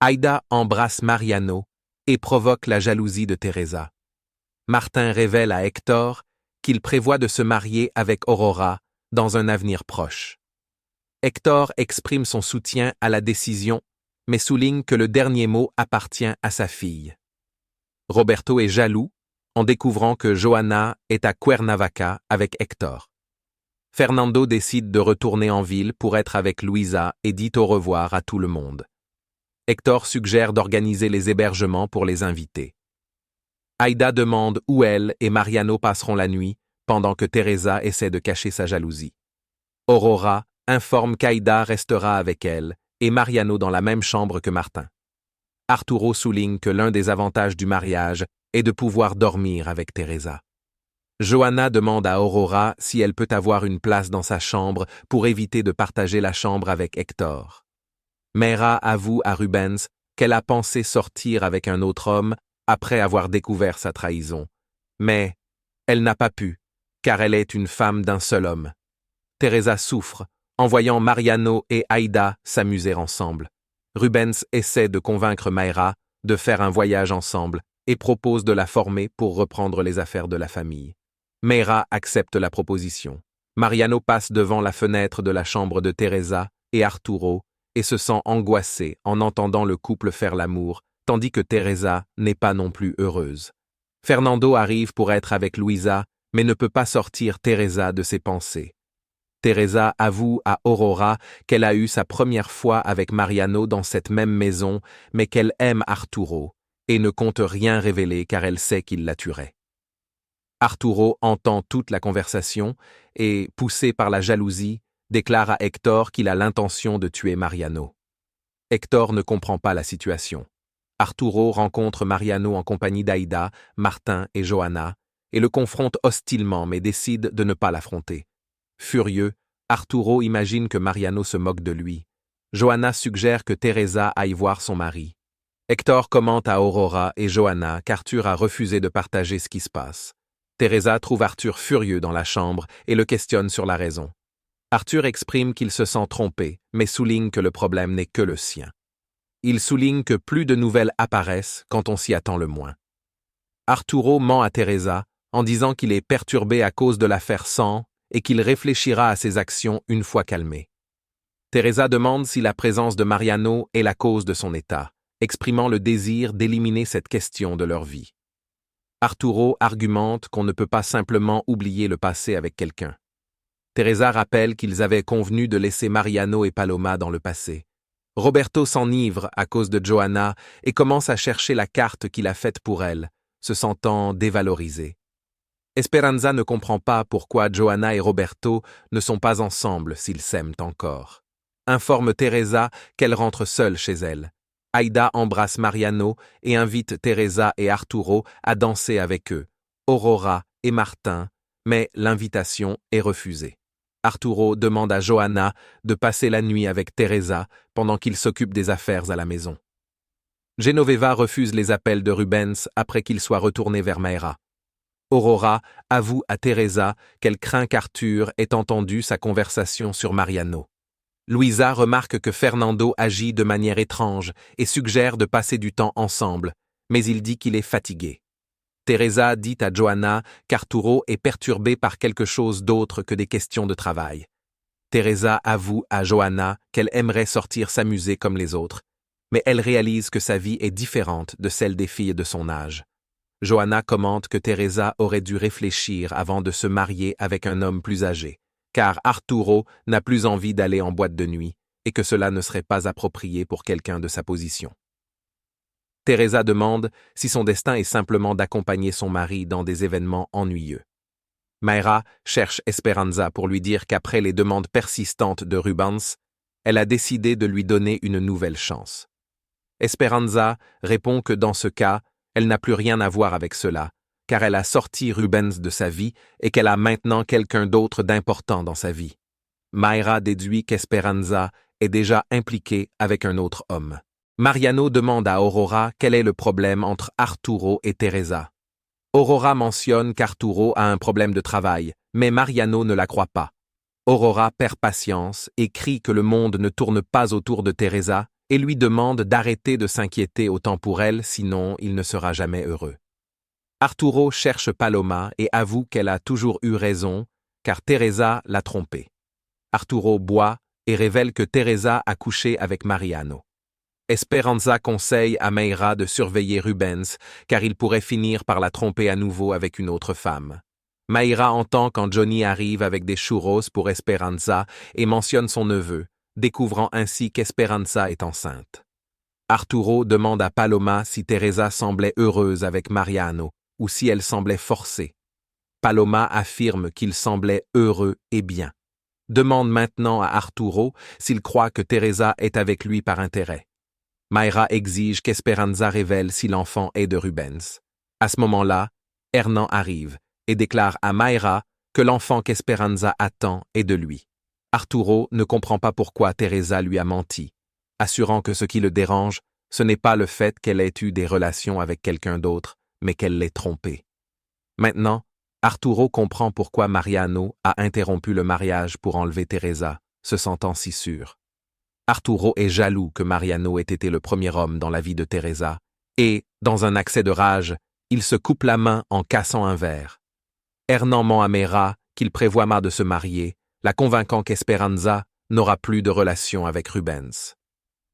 Aïda embrasse Mariano et provoque la jalousie de Teresa. Martin révèle à Hector qu'il prévoit de se marier avec Aurora dans un avenir proche. Hector exprime son soutien à la décision, mais souligne que le dernier mot appartient à sa fille. Roberto est jaloux en découvrant que Johanna est à Cuernavaca avec Hector. Fernando décide de retourner en ville pour être avec Luisa et dit au revoir à tout le monde. Hector suggère d'organiser les hébergements pour les invités. Aïda demande où elle et Mariano passeront la nuit, pendant que Teresa essaie de cacher sa jalousie. Aurora informe qu'Aïda restera avec elle et Mariano dans la même chambre que Martin. Arturo souligne que l'un des avantages du mariage est de pouvoir dormir avec Teresa. Johanna demande à Aurora si elle peut avoir une place dans sa chambre pour éviter de partager la chambre avec Hector. Mayra avoue à Rubens qu'elle a pensé sortir avec un autre homme après avoir découvert sa trahison. Mais elle n'a pas pu, car elle est une femme d'un seul homme. Teresa souffre en voyant Mariano et Aïda s'amuser ensemble. Rubens essaie de convaincre Mayra de faire un voyage ensemble et propose de la former pour reprendre les affaires de la famille. Mayra accepte la proposition. Mariano passe devant la fenêtre de la chambre de Teresa et Arturo et se sent angoissé en entendant le couple faire l'amour, tandis que Teresa n'est pas non plus heureuse. Fernando arrive pour être avec Luisa, mais ne peut pas sortir Teresa de ses pensées. Teresa avoue à Aurora qu'elle a eu sa première fois avec Mariano dans cette même maison, mais qu'elle aime Arturo et ne compte rien révéler car elle sait qu'il la tuerait. Arturo entend toute la conversation et, poussé par la jalousie, déclare à Hector qu'il a l'intention de tuer Mariano. Hector ne comprend pas la situation. Arturo rencontre Mariano en compagnie d'Aïda, Martin et Johanna et le confronte hostilement mais décide de ne pas l'affronter. Furieux, Arturo imagine que Mariano se moque de lui. Johanna suggère que Teresa aille voir son mari. Hector commente à Aurora et Johanna qu'Arthur a refusé de partager ce qui se passe. Teresa trouve Arthur furieux dans la chambre et le questionne sur la raison. Arthur exprime qu'il se sent trompé, mais souligne que le problème n'est que le sien. Il souligne que plus de nouvelles apparaissent quand on s'y attend le moins. Arturo ment à Teresa en disant qu'il est perturbé à cause de l'affaire Sang et qu'il réfléchira à ses actions une fois calmé. Teresa demande si la présence de Mariano est la cause de son état, exprimant le désir d'éliminer cette question de leur vie. Arturo argumente qu'on ne peut pas simplement oublier le passé avec quelqu'un. Teresa rappelle qu'ils avaient convenu de laisser Mariano et Paloma dans le passé. Roberto s'enivre à cause de Johanna et commence à chercher la carte qu'il a faite pour elle, se sentant dévalorisé. Esperanza ne comprend pas pourquoi Johanna et Roberto ne sont pas ensemble s'ils s'aiment encore. Informe Teresa qu'elle rentre seule chez elle. Aïda embrasse Mariano et invite Teresa et Arturo à danser avec eux, Aurora et Martin, mais l'invitation est refusée. Arturo demande à Johanna de passer la nuit avec Teresa pendant qu'il s'occupe des affaires à la maison. Genoveva refuse les appels de Rubens après qu'il soit retourné vers Mayra. Aurora avoue à Teresa qu'elle craint qu'Arthur ait entendu sa conversation sur Mariano. Luisa remarque que Fernando agit de manière étrange et suggère de passer du temps ensemble, mais il dit qu'il est fatigué. Teresa dit à Johanna qu'Arturo est perturbé par quelque chose d'autre que des questions de travail. Teresa avoue à Johanna qu'elle aimerait sortir s'amuser comme les autres, mais elle réalise que sa vie est différente de celle des filles de son âge. Johanna commente que Teresa aurait dû réfléchir avant de se marier avec un homme plus âgé, car Arturo n'a plus envie d'aller en boîte de nuit et que cela ne serait pas approprié pour quelqu'un de sa position. Teresa demande si son destin est simplement d'accompagner son mari dans des événements ennuyeux. Mayra cherche Esperanza pour lui dire qu'après les demandes persistantes de Rubens, elle a décidé de lui donner une nouvelle chance. Esperanza répond que dans ce cas, elle n'a plus rien à voir avec cela, car elle a sorti Rubens de sa vie et qu'elle a maintenant quelqu'un d'autre d'important dans sa vie. Mayra déduit qu'Esperanza est déjà impliquée avec un autre homme. Mariano demande à Aurora quel est le problème entre Arturo et Teresa. Aurora mentionne qu'Arturo a un problème de travail, mais Mariano ne la croit pas. Aurora perd patience et crie que le monde ne tourne pas autour de Teresa et lui demande d'arrêter de s'inquiéter autant pour elle, sinon il ne sera jamais heureux. Arturo cherche Paloma et avoue qu'elle a toujours eu raison, car Teresa l'a trompé. Arturo boit et révèle que Teresa a couché avec Mariano. Esperanza conseille à Mayra de surveiller Rubens, car il pourrait finir par la tromper à nouveau avec une autre femme. Mayra entend quand Johnny arrive avec des churros pour Esperanza et mentionne son neveu, découvrant ainsi qu'Esperanza est enceinte. Arturo demande à Paloma si Teresa semblait heureuse avec Mariano ou si elle semblait forcée. Paloma affirme qu'il semblait heureux et bien. Demande maintenant à Arturo s'il croit que Teresa est avec lui par intérêt. Mayra exige qu'Esperanza révèle si l'enfant est de Rubens. À ce moment-là, Hernan arrive et déclare à Mayra que l'enfant qu'Esperanza attend est de lui. Arturo ne comprend pas pourquoi Teresa lui a menti, assurant que ce qui le dérange, ce n'est pas le fait qu'elle ait eu des relations avec quelqu'un d'autre, mais qu'elle l'ait trompé. Maintenant, Arturo comprend pourquoi Mariano a interrompu le mariage pour enlever Teresa, se sentant si sûr. Arturo est jaloux que Mariano ait été le premier homme dans la vie de Teresa, et, dans un accès de rage, il se coupe la main en cassant un verre. Hernan ment à Mayra qu'il prévoit de se marier, la convainquant qu'Esperanza n'aura plus de relation avec Rubens.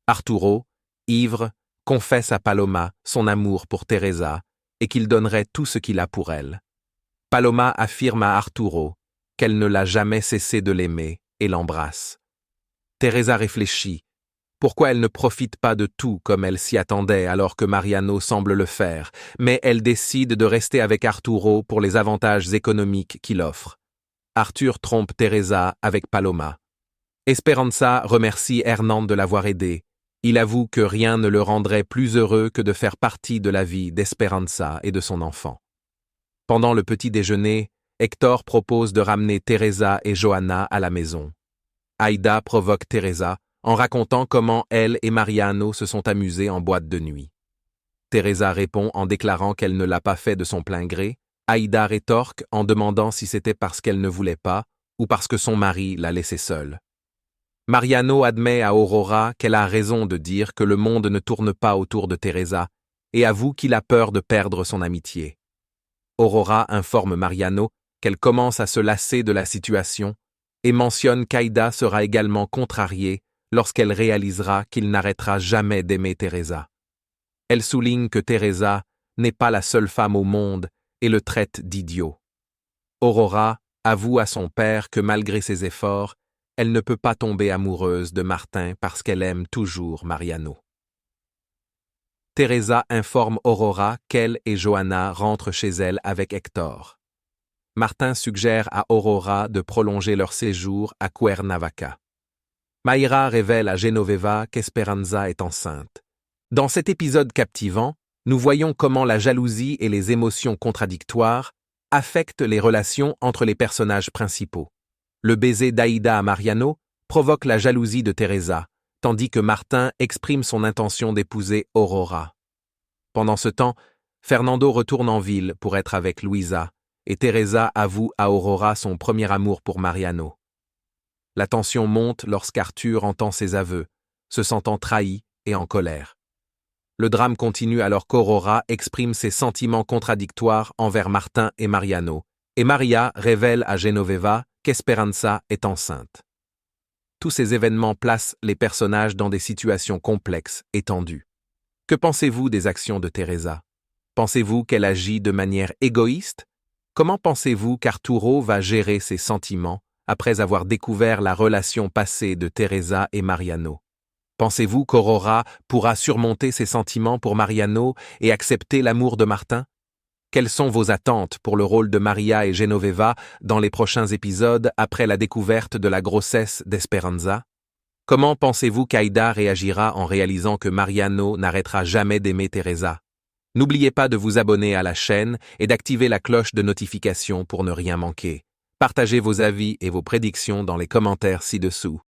Arturo, ivre, confesse à Paloma son amour pour Teresa et qu'il donnerait tout ce qu'il a pour elle. Paloma affirme à Arturo qu'elle ne l'a jamais cessé de l'aimer et l'embrasse. Teresa réfléchit. Pourquoi elle ne profite pas de tout comme elle s'y attendait alors que Mariano semble le faire, mais elle décide de rester avec Arturo pour les avantages économiques qu'il offre. Arthur trompe Teresa avec Paloma. Esperanza remercie Hernan de l'avoir aidé. Il avoue que rien ne le rendrait plus heureux que de faire partie de la vie d'Esperanza et de son enfant. Pendant le petit déjeuner, Hector propose de ramener Teresa et Johanna à la maison. Aïda provoque Teresa en racontant comment elle et Mariano se sont amusés en boîte de nuit. Teresa répond en déclarant qu'elle ne l'a pas fait de son plein gré. Aïda rétorque en demandant si c'était parce qu'elle ne voulait pas ou parce que son mari l'a laissée seule. Mariano admet à Aurora qu'elle a raison de dire que le monde ne tourne pas autour de Teresa et avoue qu'il a peur de perdre son amitié. Aurora informe Mariano qu'elle commence à se lasser de la situation et mentionne qu'Aïda sera également contrariée lorsqu'elle réalisera qu'il n'arrêtera jamais d'aimer Teresa. Elle souligne que Teresa n'est pas la seule femme au monde et le traite d'idiot. Aurora avoue à son père que malgré ses efforts, elle ne peut pas tomber amoureuse de Martin parce qu'elle aime toujours Mariano. Teresa informe Aurora qu'elle et Johanna rentrent chez elle avec Hector. Martin suggère à Aurora de prolonger leur séjour à Cuernavaca. Mayra révèle à Genoveva qu'Esperanza est enceinte. Dans cet épisode captivant, nous voyons comment la jalousie et les émotions contradictoires affectent les relations entre les personnages principaux. Le baiser d'Aïda à Mariano provoque la jalousie de Teresa, tandis que Martin exprime son intention d'épouser Aurora. Pendant ce temps, Fernando retourne en ville pour être avec Luisa, et Teresa avoue à Aurora son premier amour pour Mariano. La tension monte lorsqu'Arthur entend ses aveux, se sentant trahi et en colère. Le drame continue alors qu'Aurora exprime ses sentiments contradictoires envers Martin et Mariano, et Maria révèle à Genoveva qu'Esperanza est enceinte. Tous ces événements placent les personnages dans des situations complexes et tendues. Que pensez-vous des actions de Teresa? Pensez-vous qu'elle agit de manière égoïste? Comment pensez-vous qu'Arturo va gérer ses sentiments après avoir découvert la relation passée de Teresa et Mariano? Pensez-vous qu'Aurora pourra surmonter ses sentiments pour Mariano et accepter l'amour de Martin? Quelles sont vos attentes pour le rôle de Maria et Genoveva dans les prochains épisodes après la découverte de la grossesse d'Esperanza? Comment pensez-vous qu'Aïda réagira en réalisant que Mariano n'arrêtera jamais d'aimer Teresa? N'oubliez pas de vous abonner à la chaîne et d'activer la cloche de notification pour ne rien manquer. Partagez vos avis et vos prédictions dans les commentaires ci-dessous.